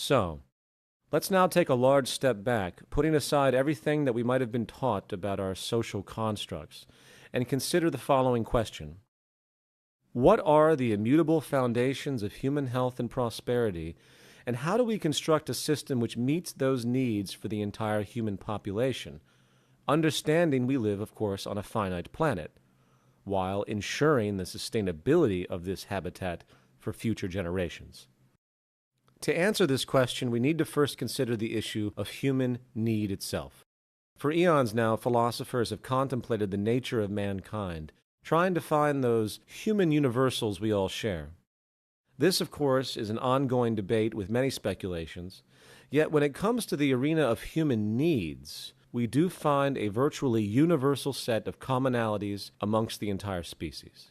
So, let's now take a large step back, putting aside everything that we might have been taught about our social constructs, and consider the following question. What are the immutable foundations of human health and prosperity, and how do we construct a system which meets those needs for the entire human population, understanding we live, of course, on a finite planet, while ensuring the sustainability of this habitat for future generations? To answer this question, we need to first consider the issue of human need itself. For eons now, philosophers have contemplated the nature of mankind, trying to find those human universals we all share. This, of course, is an ongoing debate with many speculations, yet when it comes to the arena of human needs, we do find a virtually universal set of commonalities amongst the entire species.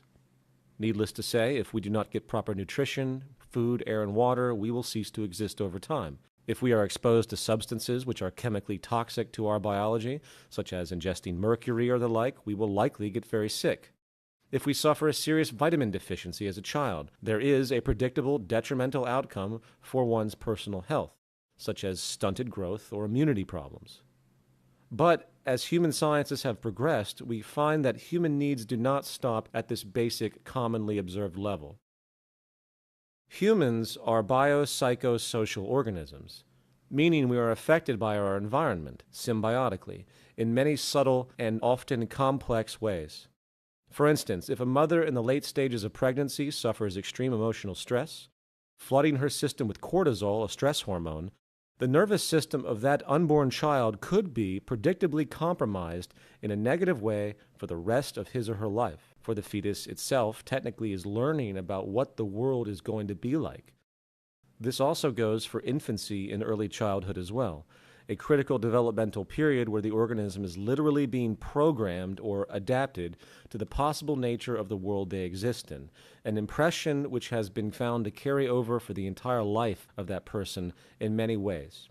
Needless to say, if we do not get proper nutrition, food, air, and water, we will cease to exist over time. If we are exposed to substances which are chemically toxic to our biology, such as ingesting mercury or the like, we will likely get very sick. If we suffer a serious vitamin deficiency as a child, there is a predictable detrimental outcome for one's personal health, such as stunted growth or immunity problems. But as human sciences have progressed, we find that human needs do not stop at this basic, commonly observed level. Humans are biopsychosocial organisms, meaning we are affected by our environment symbiotically in many subtle and often complex ways. For instance, if a mother in the late stages of pregnancy suffers extreme emotional stress, flooding her system with cortisol, a stress hormone, the nervous system of that unborn child could be predictably compromised in a negative way for the rest of his or her life, for the fetus itself technically is learning about what the world is going to be like. This also goes for infancy and early childhood as well, a critical developmental period where the organism is literally being programmed or adapted to the possible nature of the world they exist in, an impression which has been found to carry over for the entire life of that person in many ways.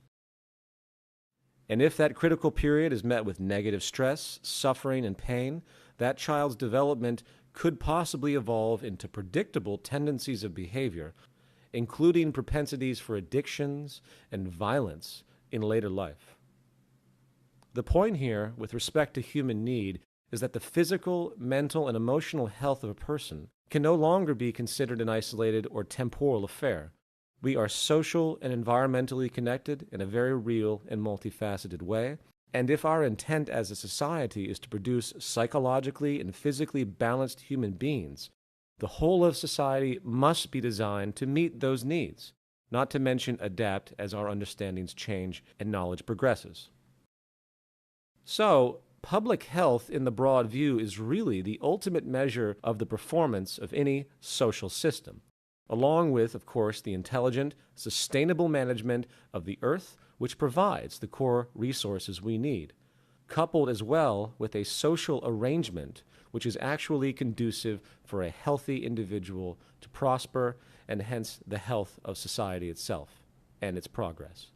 And if that critical period is met with negative stress, suffering, and pain, that child's development could possibly evolve into predictable tendencies of behavior, including propensities for addictions and violence in later life. The point here, with respect to human need, is that the physical, mental, and emotional health of a person can no longer be considered an isolated or temporal affair. We are social and environmentally connected in a very real and multifaceted way, and if our intent as a society is to produce psychologically and physically balanced human beings, the whole of society must be designed to meet those needs, not to mention adapt as our understandings change and knowledge progresses. So, public health in the broad view is really the ultimate measure of the performance of any social system, along with, of course, the intelligent, sustainable management of the earth, which provides the core resources we need, coupled as well with a social arrangement which is actually conducive for a healthy individual to prosper and hence the health of society itself and its progress.